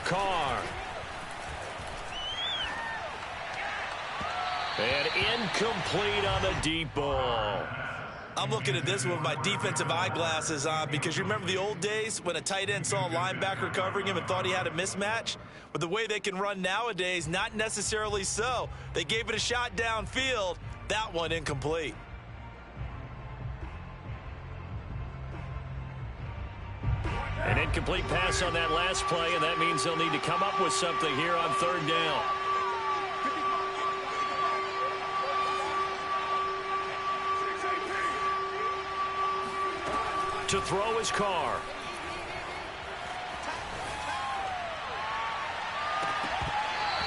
Carr. And incomplete on the deep ball. I'm looking at this with my defensive eyeglasses on because you remember the old days when a tight end saw a linebacker covering him and thought he had a mismatch? But the way they can run nowadays, not necessarily so. They gave it a shot downfield. That one incomplete. An incomplete pass on that last play, and that means they'll need to come up with something here on third down. To throw his Carr.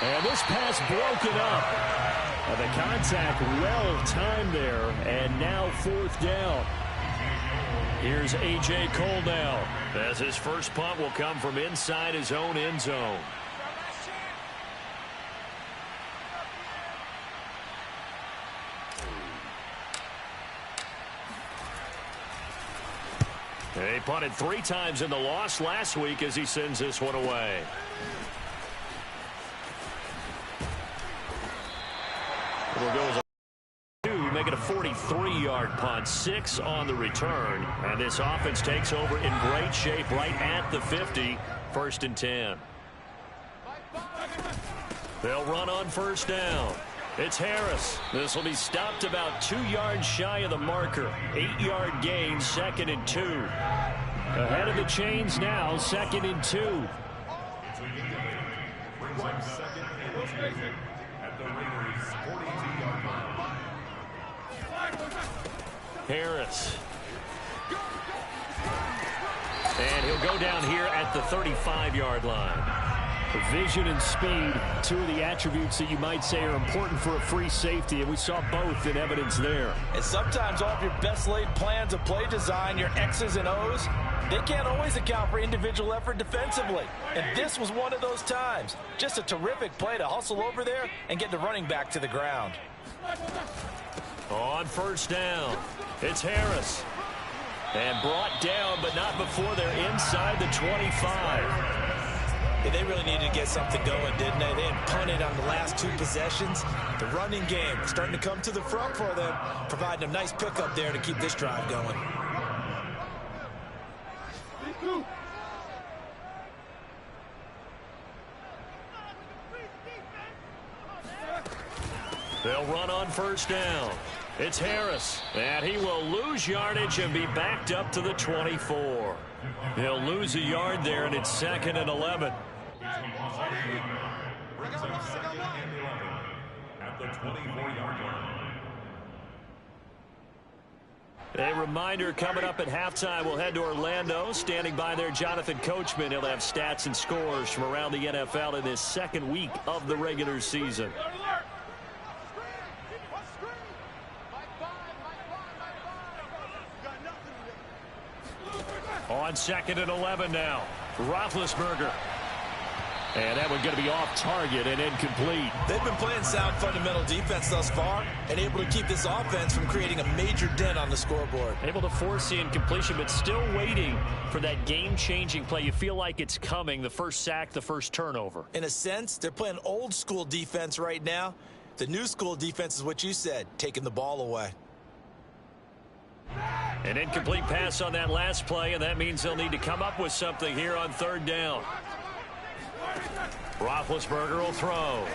And this pass broken up. The contact well timed there, and now fourth down. Here's A.J. Cole now, as his first punt will come from inside his own end zone. He punted 3 times in the loss last week as he sends this one away. It'll go as a 2, make it a 43-yard punt, 6 on the return. And this offense takes over in great shape right at the 50, 1st and 10. They'll run on first down. It's Harris. This will be stopped about 2 yards shy of the marker. 8-yard gain, 2nd and 2. Ahead of the chains now, 2nd and 2. Harris. And he'll go down here at the 35-yard line. Vision and speed, 2 of the attributes that you might say are important for a free safety, and we saw both in evidence there. And sometimes off your best laid plans of play design, your X's and O's, they can't always account for individual effort defensively. And this was one of those times. Just a terrific play to hustle over there and get the running back to the ground. On first down, it's Harris. And brought down, but not before they're inside the 25. Yeah, they really needed to get something going, didn't they? They had punted on the last 2 possessions. The running game starting to come to the front for them, providing a nice pickup there to keep this drive going. They'll run on first down. It's Harris, and he will lose yardage and be backed up to the 24. He'll lose a yard there, and it's 2nd and 11. At the 24-yard line. A reminder coming up at halftime, we'll head to Orlando. Standing by there, Jonathan Coachman. He'll have stats and scores from around the NFL in this 2nd week of the regular season. On 2nd and 11 now. Roethlisberger. And that one going to be off target and incomplete. They've been playing sound fundamental defense thus far and able to keep this offense from creating a major dent on the scoreboard. Able to force the incompletion, but still waiting for that game-changing play. You feel like it's coming, the first sack, the first turnover. In a sense, they're playing old-school defense right now. The new-school defense is what you said, taking the ball away. An incomplete pass on that last play, and that means they'll need to come up with something here on third down. Roethlisberger will throw.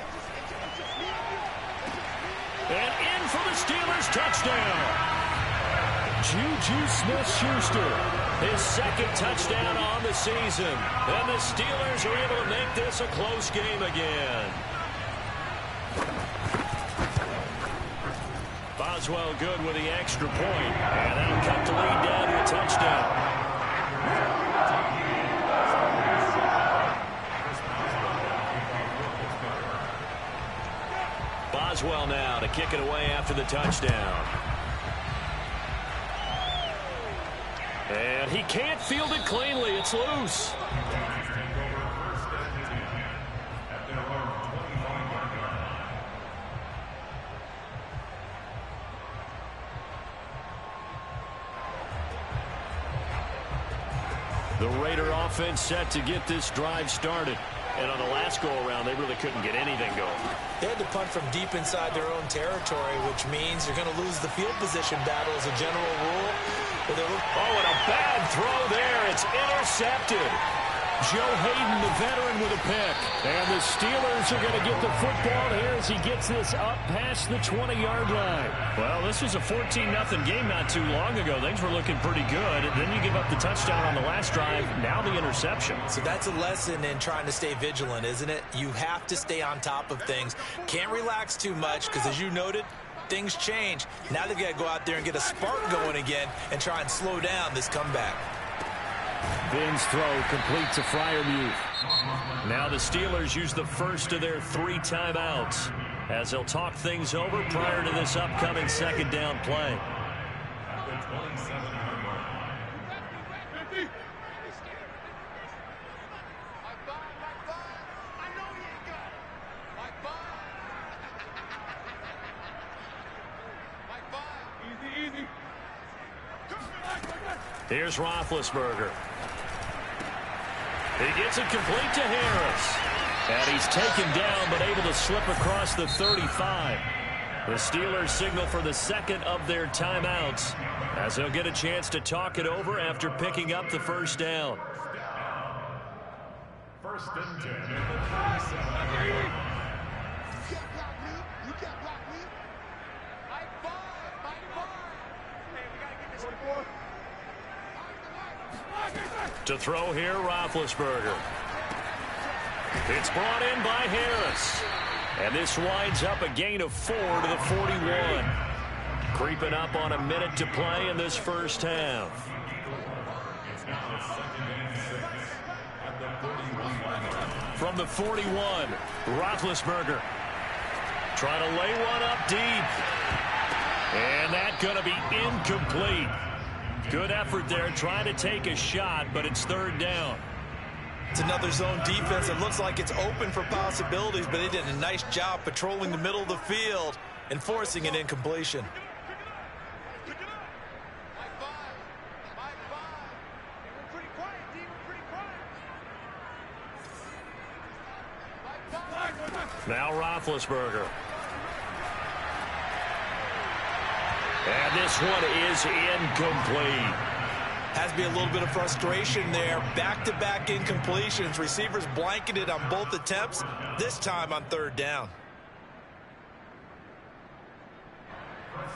And in for the Steelers, touchdown. Juju Smith-Schuster, his 2nd touchdown on the season. And the Steelers are able to make this a close game again. Boswell good with the extra point, and that'll cut the lead down to a touchdown. Boswell now to kick it away after the touchdown. And he can't field it cleanly. It's loose. The Raider offense set to get this drive started. And on the last go-around, they really couldn't get anything going. They had to punt from deep inside their own territory, which means you're going to lose the field position battle as a general rule. Oh, and a bad throw there. It's intercepted. Joe Hayden, the veteran, with a pick. And the Steelers are going to get the football here as he gets this up past the 20-yard line. Well, this was a 14-0 game not too long ago. Things were looking pretty good. Then you give up the touchdown on the last drive. Now the interception. So that's a lesson in trying to stay vigilant, isn't it? You have to stay on top of things. Can't relax too much because, as you noted, things change. Now they've got to go out there and get a spark going again and try and slow down this comeback. Ben's throw complete to Freiermuth. Now the Steelers use the first of their 3 timeouts as they'll talk things over prior to this upcoming second down play. Here's Roethlisberger. He gets it complete to Harris. And he's taken down but able to slip across the 35. The Steelers signal for the second of their timeouts as they'll get a chance to talk it over after picking up the first down. First and 10. To throw here, Roethlisberger. It's brought in by Harris. And this winds up a gain of 4 to the 41. Creeping up on a minute to play in this first half. From the 41, Roethlisberger. Trying to lay one up deep. And that's going to be incomplete. Good effort there, trying to take a shot, but it's third down. It's another zone defense. It looks like it's open for possibilities, but they did a nice job patrolling the middle of the field and forcing an incompletion. Now Roethlisberger. And this one is incomplete. Has to be a little bit of frustration there. Back-to-back incompletions. Receivers blanketed on both attempts, this time on third down.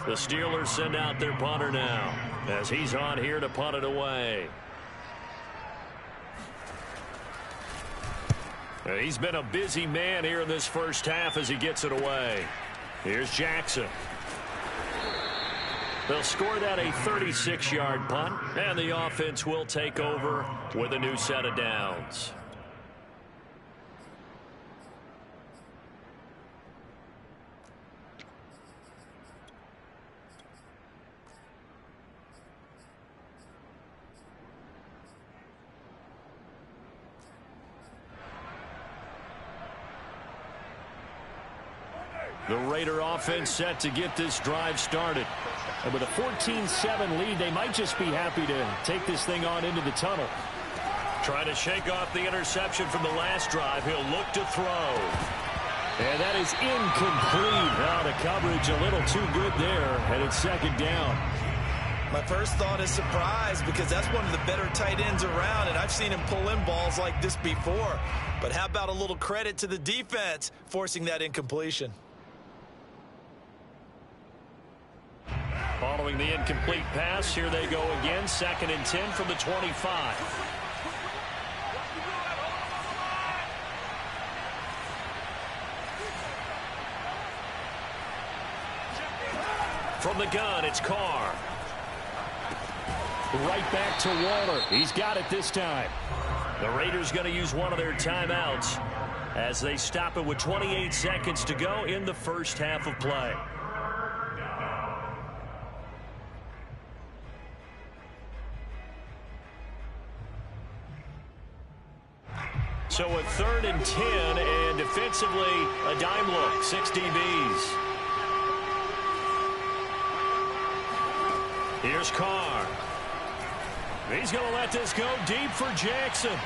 The Steelers send out their punter now as he's on here to punt it away. He's been a busy man here in this first half as he gets it away. Here's Jackson. They'll score that a 36-yard punt, and the offense will take over with a new set of downs. The Raider offense set to get this drive started. And with a 14-7 lead, they might just be happy to take this thing on into the tunnel. Trying to shake off the interception from the last drive. He'll look to throw. And that is incomplete. Now the coverage a little too good there, and it's second down. My first thought is surprise because that's one of the better tight ends around, and I've seen him pull in balls like this before. But how about a little credit to the defense forcing that incompletion? Following the incomplete pass, here they go again. Second and 10 from the 25. From the gun, it's Carr. Right back to Waller. He's got it this time. The Raiders going to use one of their timeouts as they stop it with 28 seconds to go in the first half of play. So a third and 10, and defensively, a dime look, 6 DBs. Here's Carr. He's going to let this go deep for Jackson.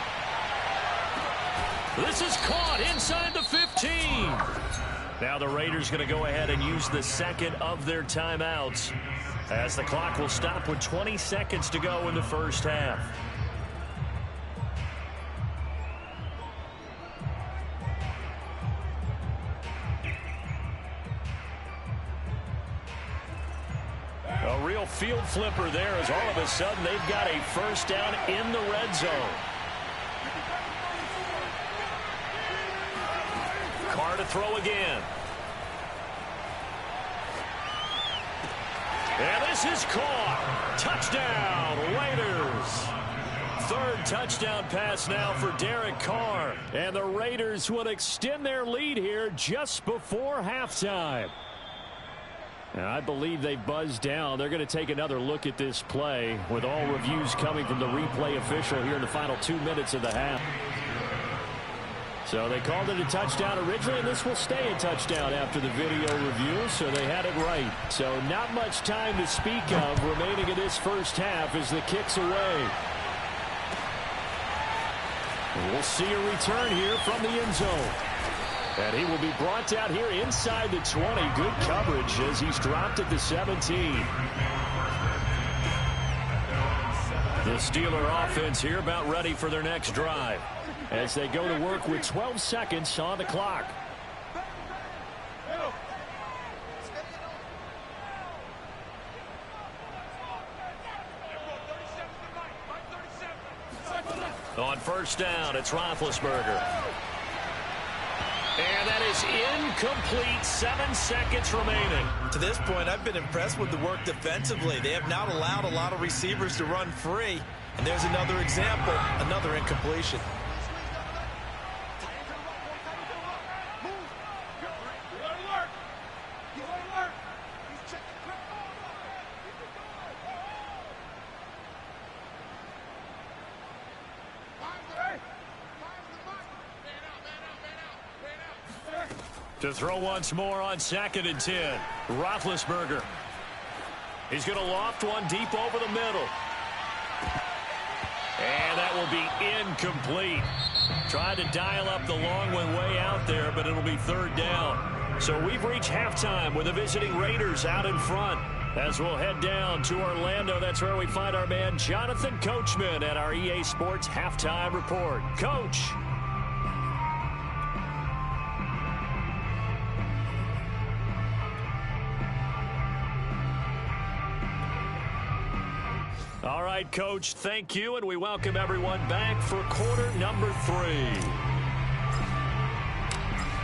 This is caught inside the 15. Now the Raiders going to go ahead and use the second of their timeouts, as the clock will stop with 20 seconds to go in the first half. A real field flipper there, as all of a sudden they've got a first down in the red zone. Carr to throw again. And this is caught. Touchdown, Raiders. Third touchdown pass now for Derek Carr. And the Raiders will extend their lead here just before halftime. And I believe they buzzed down. They're going to take another look at this play, with all reviews coming from the replay official here in the final 2 minutes of the half. So they called it a touchdown originally, and this will stay a touchdown after the video review, so they had it right. So not much time to speak of remaining in this first half as the kick's away. And we'll see a return here from the end zone. And he will be brought down here inside the 20. Good coverage as he's dropped at the 17. The Steeler offense here about ready for their next drive, as they go to work with 12 seconds on the clock. On first down, it's Roethlisberger. And that is incomplete. 7 seconds remaining. To this point, I've been impressed with the work defensively. They have not allowed a lot of receivers to run free. And there's another example, another incompletion. To throw once more on 2nd and 10. Roethlisberger. He's going to loft one deep over the middle. And that will be incomplete. Tried to dial up the long one way out there, but it'll be third down. So we've reached halftime with the visiting Raiders out in front. As we'll head down to Orlando, that's where we find our man Jonathan Coachman at our EA Sports Halftime Report. Coach. All right, Coach, thank you, and we welcome everyone back for quarter number 3.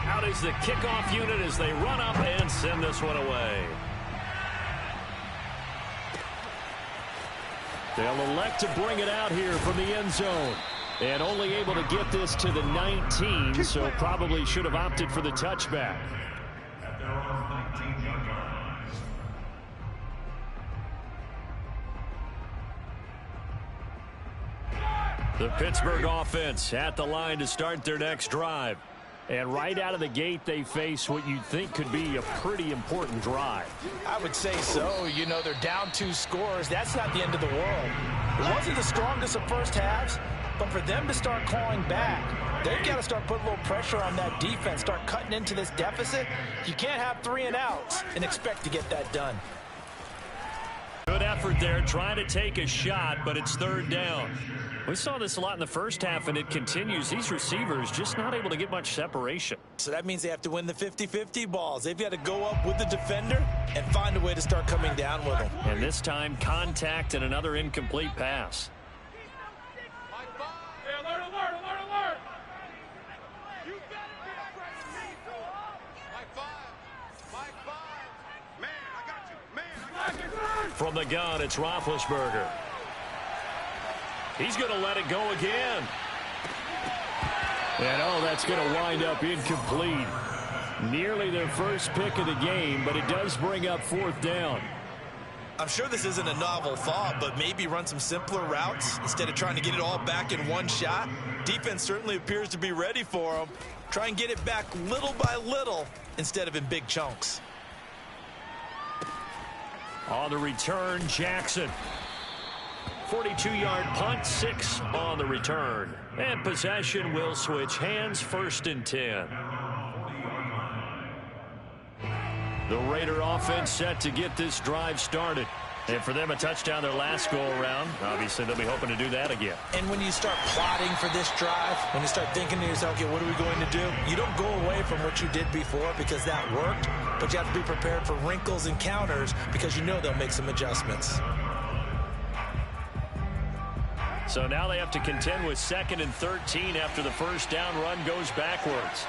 Out is the kickoff unit as they run up and send this one away. They'll elect to bring it out here from the end zone. And only able to get this to the 19, so probably should have opted for the touchback. At their own 19-yard line. The Pittsburgh offense at the line to start their next drive. And right out of the gate, they face what you'd think could be a pretty important drive. I would say so. You know, they're down 2 scores. That's not the end of the world. It wasn't the strongest of first halves, but for them to start clawing back, they've got to start putting a little pressure on that defense, start cutting into this deficit. You can't have 3 and outs and expect to get that done. Good effort there, trying to take a shot, but it's third down. We saw this a lot in the first half, and it continues. These receivers just not able to get much separation. So that means they have to win the 50-50 balls. They've got to go up with the defender and find a way to start coming down with them. And this time, contact and another incomplete pass. From the gun, it's Roethlisberger. He's going to let it go again. And, oh, that's going to wind up incomplete. Nearly their first pick of the game, but it does bring up fourth down. I'm sure this isn't a novel thought, but maybe run some simpler routes instead of trying to get it all back in one shot. Defense certainly appears to be ready for them. Try and get it back little by little instead of in big chunks. On the return, Jackson. 42-yard punt, 6 on the return. And possession will switch hands, 1st and 10. The Raider offense set to get this drive started. And for them, a touchdown their last go-around. Obviously, they'll be hoping to do that again. And when you start plotting for this drive, when you start thinking to yourself, okay, what are we going to do? You don't go away from what you did before because that worked, but you have to be prepared for wrinkles and counters because you know they'll make some adjustments. So now they have to contend with 2nd and 13 after the first down run goes backwards.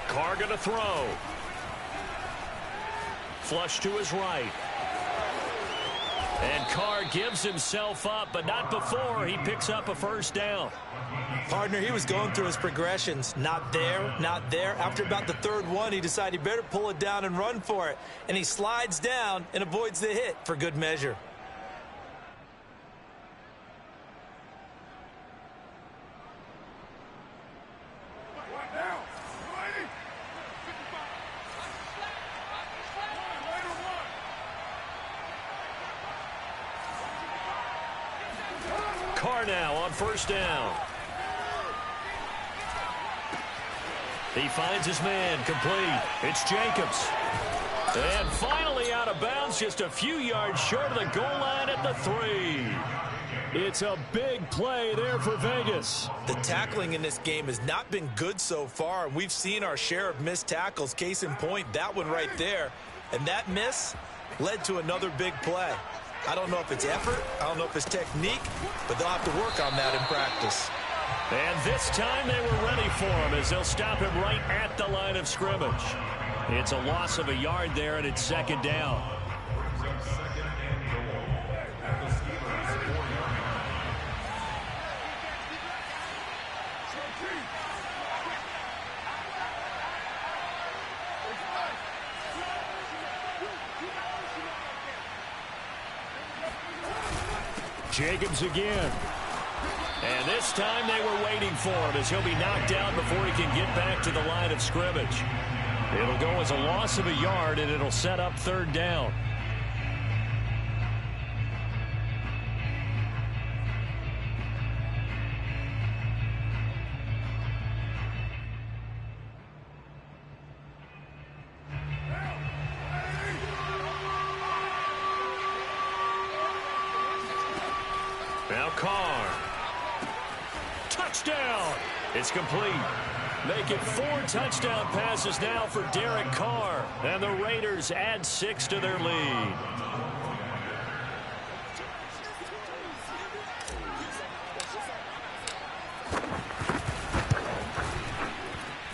Carr going to throw. Flush to his right. And Carr gives himself up, but not before he picks up a first down. Partner, he was going through his progressions. Not there, not there. After about the 3rd one, he decided he better pull it down and run for it. And he slides down and avoids the hit for good measure. Carr now on first down. He finds his man complete. It's Jacobs. And finally out of bounds, just a few yards short of the goal line at the 3. It's a big play there for Vegas. The tackling in this game has not been good so far. We've seen our share of missed tackles. Case in point, that one right there. And that miss led to another big play. I don't know if it's effort, I don't know if it's technique, but they'll have to work on that in practice. And this time they were ready for him as they'll stop him right at the line of scrimmage. It's a loss of a yard there, and it's 2nd down. Jacobs again. And this time they were waiting for him as he'll be knocked out before he can get back to the line of scrimmage. It'll go as a loss of a yard, and it'll set up 3rd down. Now Carr. Touchdown. It's complete. Make it 4 touchdown passes now for Derek Carr. And the Raiders add 6 to their lead.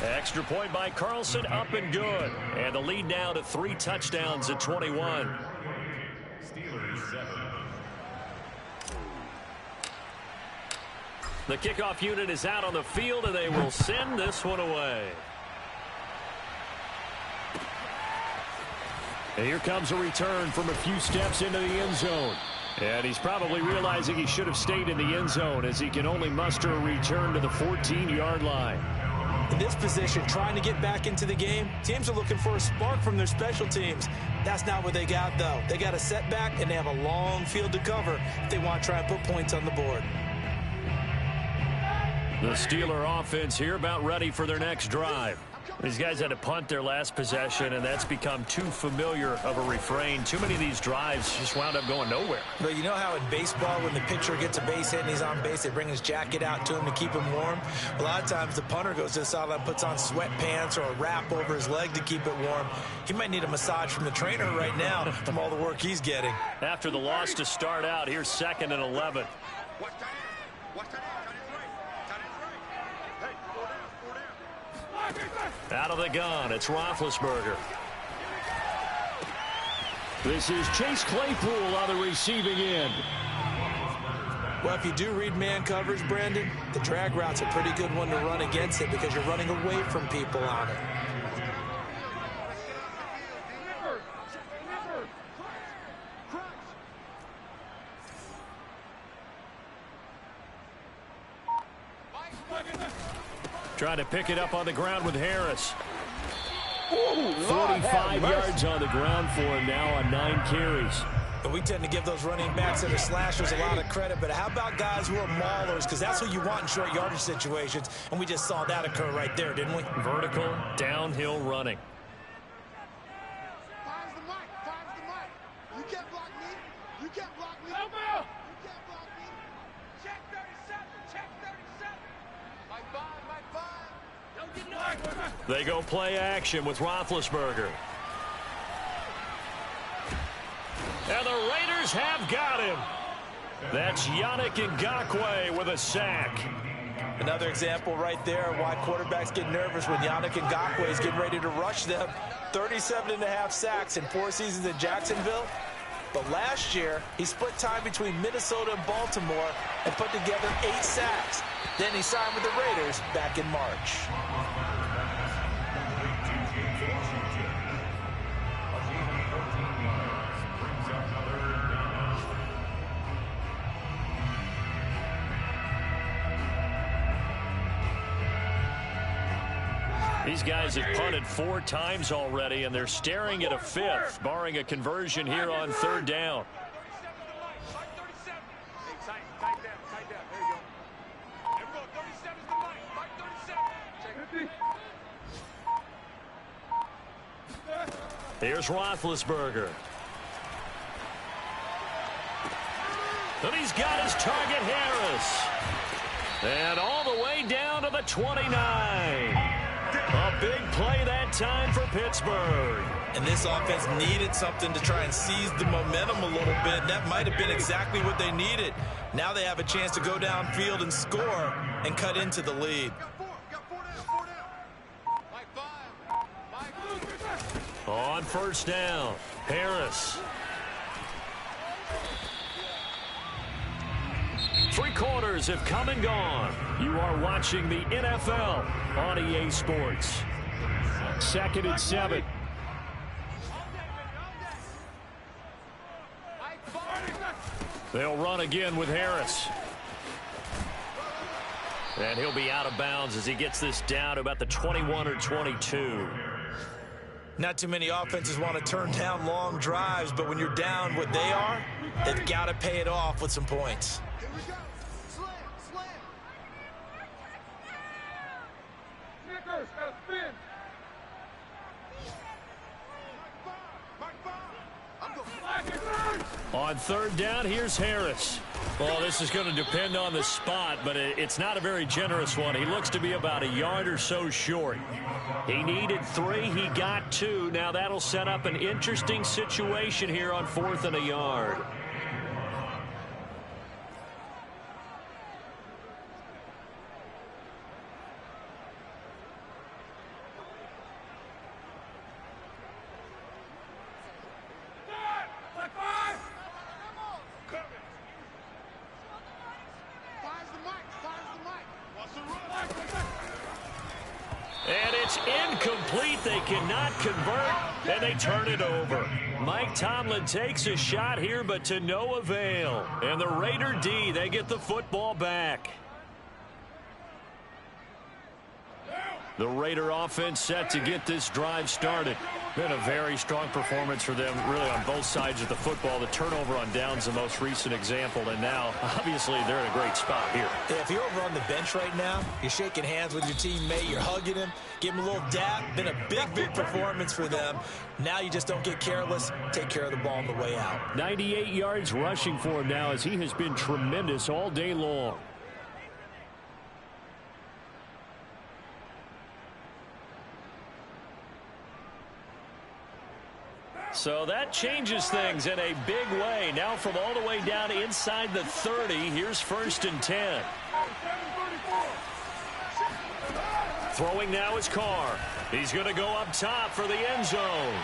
Extra point by Carlson, up and good. And the lead now to 3 touchdowns at 21. Steelers 7. The kickoff unit is out on the field, and they will send this one away. And here comes a return from a few steps into the end zone. And he's probably realizing he should have stayed in the end zone as he can only muster a return to the 14-yard line. In this position, trying to get back into the game, teams are looking for a spark from their special teams. That's not what they got, though. They got a setback, and they have a long field to cover if they want to try and put points on the board. The Steeler offense here about ready for their next drive. These guys had to punt their last possession, and that's become too familiar of a refrain. Too many of these drives just wound up going nowhere. But you know how in baseball, when the pitcher gets a base hit and he's on base, they bring his jacket out to him to keep him warm? A lot of times the punter goes to the sideline, puts on sweatpants or a wrap over his leg to keep it warm. He might need a massage from the trainer right now from all the work he's getting. After the loss to start out, here's 2nd and 11. Out of the gun, it's Roethlisberger. This is Chase Claypool on the receiving end. Well, if you do read man coverage, Brandon, the drag route's a pretty good one to run against it because you're running away from people on it. Trying to pick it up on the ground with Harris. 45 yards on the ground for him now on 9 carries. But we tend to give those running backs that are slashers a lot of credit, but how about guys who are maulers? Because that's what you want in short yardage situations, and we just saw that occur right there, didn't we? Vertical, downhill running. Finds the mic. You can't block me. You can't block me. You can't block me. Check 37. Mike 5. Don't get They go play action with Roethlisberger. And the Raiders have got him. That's Yannick Ngakoue with a sack. Another example right there why quarterbacks get nervous when Yannick Ngakoue is getting ready to rush them. 37.5 sacks in 4 seasons in Jacksonville. But last year, he split time between Minnesota and Baltimore and put together 8 sacks. Then he signed with the Raiders back in March. These guys have punted 4 times already, and they're staring at a 5th, barring a conversion here on 3rd down. Here's Roethlisberger. And he's got his target, Harris. And all the way down to the 29. A big play that time for Pittsburgh. And this offense needed something to try and seize the momentum a little bit. That might have been exactly what they needed. Now they have a chance to go downfield and score and cut into the lead. On 1st down, Harris. 3 quarters have come and gone. You are watching the NFL on EA Sports. 2nd and 7. They'll run again with Harris. And he'll be out of bounds as he gets this down to about the 21 or 22. Not too many offenses want to turn down long drives, but when you're down what they are, they've got to pay it off with some points. Here we go. Slam. Snickers, got spin. Mike 5. I'm going. On 3rd down, here's Harris. Well, this is going to depend on the spot, but it's not a very generous one. He looks to be about a yard or so short. He needed 3. He got 2. Now that'll set up an interesting situation here on 4th and a yard. And it's incomplete. They cannot convert, and they turn it over. Mike Tomlin takes a shot here, but to no avail. And the Raider D, they get the football back. The Raider offense set to get this drive started. Been a very strong performance for them, really, on both sides of the football. The turnover on downs, the most recent example, and now, obviously, they're in a great spot here. Yeah, if you're over on the bench right now, you're shaking hands with your teammate, you're hugging him, give him a little dap. Been a big performance for them. Now you just don't get careless. Take care of the ball on the way out. 98 yards rushing for him now, as he has been tremendous all day long. So that changes things in a big way. Now from all the way down inside the 30, here's 1st and 10. Throwing now is Carr. He's going to go up top for the end zone.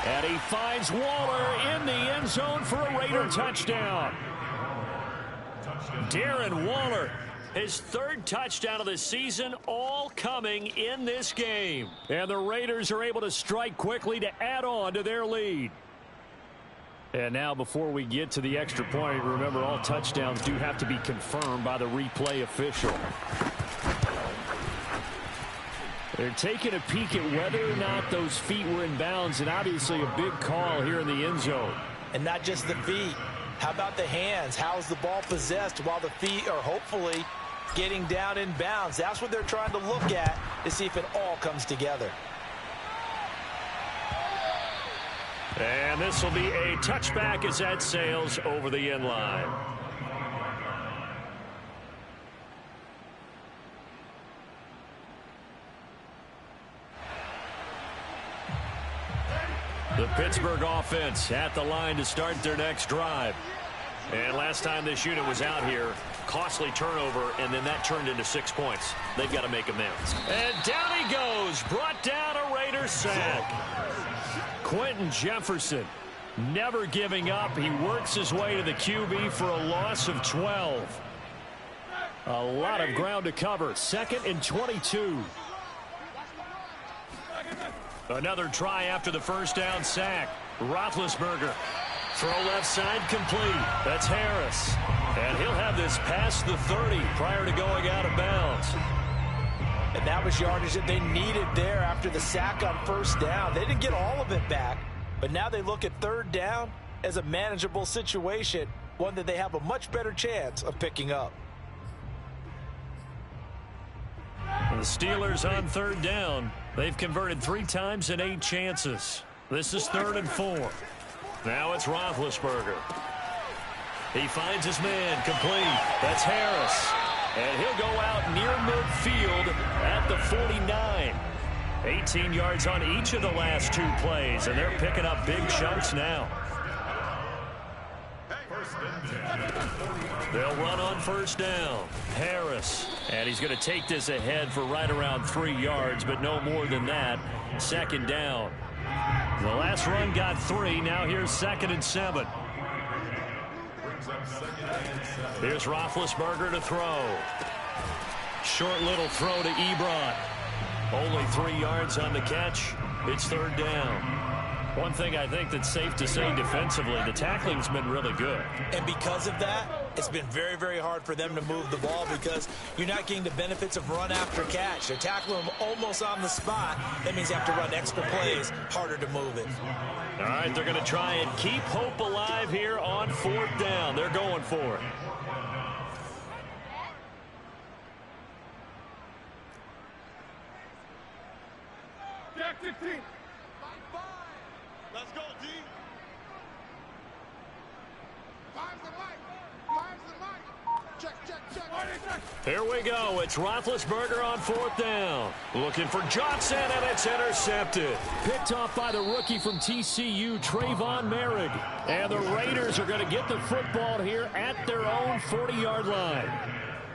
And he finds Waller in the end zone for a Raider touchdown. Darren Waller, his 3rd touchdown of the season, all coming in this game. And the Raiders are able to strike quickly to add on to their lead. And now before we get to the extra point, remember all touchdowns do have to be confirmed by the replay official. They're taking a peek at whether or not those feet were in bounds, and obviously a big call here in the end zone. And not just the feet. How about the hands? How's the ball possessed while the feet are hopefully getting down in bounds? That's what they're trying to look at to see if it all comes together. And this will be a touchback as that sails over the end line. The Pittsburgh offense at the line to start their next drive. And last time this unit was out here, costly turnover, and then that turned into 6 points. They've got to make amends. And down he goes, brought down a Raider sack. Quentin Jefferson never giving up. He works his way to the QB for a loss of 12. A lot of ground to cover. 2nd and 22. Another try after the first down sack. Roethlisberger. Throw left side complete. That's Harris. And he'll have this past the 30 prior to going out of bounds. And that was yardage that they needed there after the sack on first down. They didn't get all of it back, but now they look at third down as a manageable situation, one that they have a much better chance of picking up. The Steelers on third down. They've converted 3 times in 8 chances. This is 3rd and 4. Now it's Roethlisberger. He finds his man complete. That's Harris. And he'll go out near midfield at the 49. 18 yards on each of the last 2 plays, and they're picking up big chunks now. They'll run on first down. Harris. And he's going to take this ahead for right around 3 yards, but no more than that. 2nd down. The last run got 3. Now here's 2nd and 7. Here's Roethlisberger to throw. Short little throw to Ebron. Only 3 yards on the catch. It's 3rd down. One thing I think that's safe to say defensively, the tackling's been really good. And because of that, it's been very, very hard for them to move the ball because you're not getting the benefits of run after catch. They're tackling them almost on the spot. That means you have to run extra plays, harder to move it. All right, they're going to try and keep hope alive here on 4th down. They're going for it. Jack 15. Let's go, D. Five's the mic. Five's the mic. Check, check, check. Here we go. It's Roethlisberger on 4th down. Looking for Johnson, and it's intercepted. Picked off by the rookie from TCU, Trayvon Merrick. And the Raiders are going to get the football here at their own 40-yard line.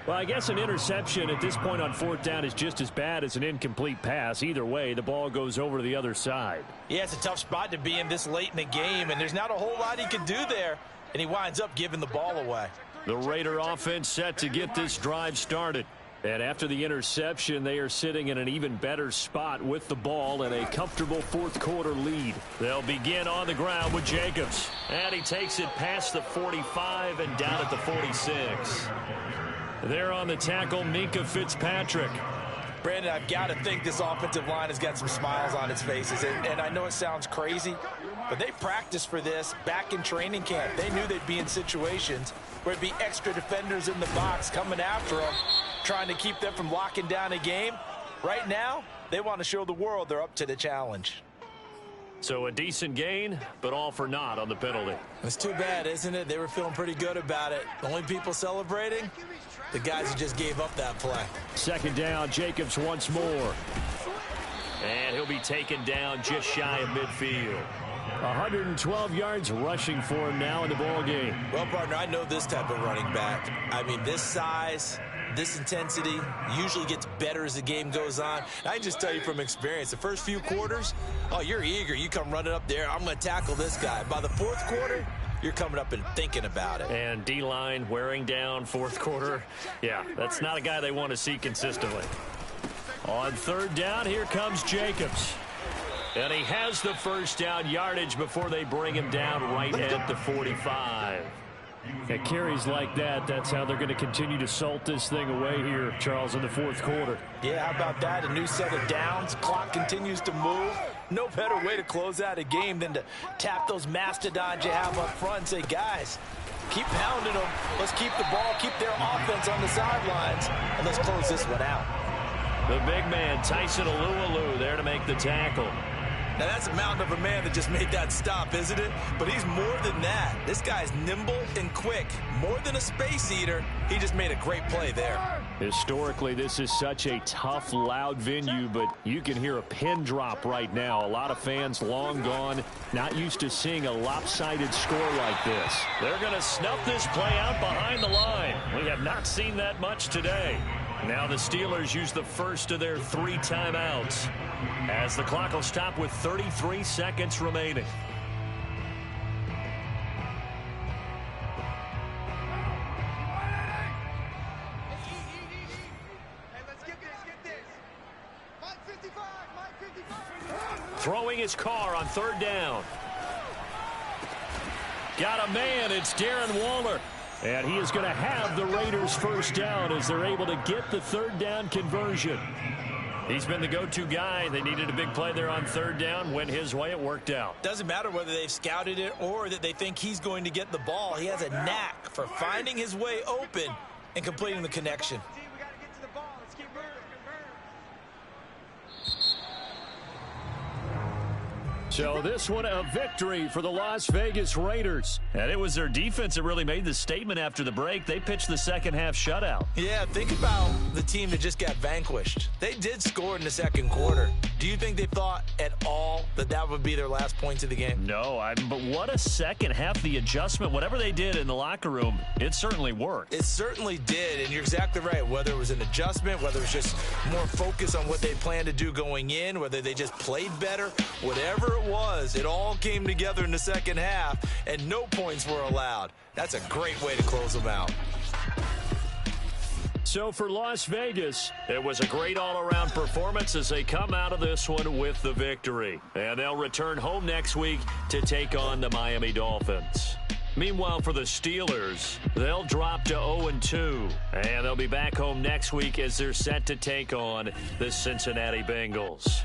Well, I guess an interception at this point on 4th down is just as bad as an incomplete pass. Either way, the ball goes over to the other side. Yeah, it's a tough spot to be in this late in the game, and there's not a whole lot he can do there, and he winds up giving the ball away. The Raider offense set to get this drive started. And after the interception, they are sitting in an even better spot with the ball and a comfortable 4th quarter lead. They'll begin on the ground with Jacobs. And he takes it past the 45 and down at the 46. There on the tackle, Minkah Fitzpatrick. Brandon, I've got to think this offensive line has got some smiles on its faces. And I know it sounds crazy, but they practiced for this back in training camp. They knew they'd be in situations where it'd be extra defenders in the box coming after them, trying to keep them from locking down a game. Right now, they want to show the world they're up to the challenge. So a decent gain, but all for naught on the penalty. It's too bad, isn't it? They were feeling pretty good about it. The only people celebrating, the guys who just gave up that play. 2nd down, Jacobs once more. And he'll be taken down just shy of midfield. 112 yards rushing for him now in the ball game. Well, partner, I know this type of running back. I mean, this size, this intensity usually gets better as the game goes on. I can just tell you from experience, the first few quarters, oh, you're eager. You come running up there, I'm going to tackle this guy. By the 4th quarter, you're coming up and thinking about it. And D-line wearing down 4th quarter. Yeah, that's not a guy they want to see consistently. On 3rd down, here comes Jacobs. And he has the first down yardage before they bring him down right at the 45. At carries like that, that's how they're going to continue to salt this thing away here, Charles, in the fourth quarter. Yeah, how about that? A new set of downs. Clock continues to move. No better way to close out a game than to tap those mastodons you have up front and say, guys, keep pounding them. Let's keep the ball, keep their offense on the sidelines, and let's close this one out. The big man, Tyson Alualu, there to make the tackle. Now, that's a mountain of a man that just made that stop, isn't it? But he's more than that. This guy's nimble and quick. More than a space eater, he just made a great play there. Historically, this is such a tough, loud venue, but you can hear a pin drop right now. A lot of fans long gone, not used to seeing a lopsided score like this. They're going to snuff this play out behind the line. We have not seen that much today. Now the Steelers use the first of their 3 timeouts, as the clock will stop with 33 seconds remaining. Hey, let's get this. Mike 55, Mike 55. Throwing his car on 3rd down. Got a man, it's Darren Waller. And he is going to have the Raiders first down as they're able to get the 3rd down conversion. He's been the go-to guy. They needed a big play there on 3rd down. Went his way, it worked out. Doesn't matter whether they've scouted it or that they think he's going to get the ball. He has a knack for finding his way open and completing the connection. We got to get to the ball. Let's keep moving. So this one a victory for the Las Vegas Raiders. And it was their defense that really made the statement after the break. They pitched the second half shutout. Yeah, think about the team that just got vanquished. They did score in the second quarter. Do you think they thought at all that that would be their last points of the game? No, but what a second half. The adjustment, whatever they did in the locker room, it certainly worked. It certainly did, and you're exactly right. Whether it was an adjustment, whether it was just more focus on what they planned to do going in, whether they just played better, whatever it was, it all came together in the second half, and no points were allowed. That's a great way to close them out. So for Las Vegas, it was a great all-around performance as they come out of this one with the victory. And they'll return home next week to take on the Miami Dolphins. Meanwhile, for the Steelers, they'll drop to 0-2. And they'll be back home next week as they're set to take on the Cincinnati Bengals.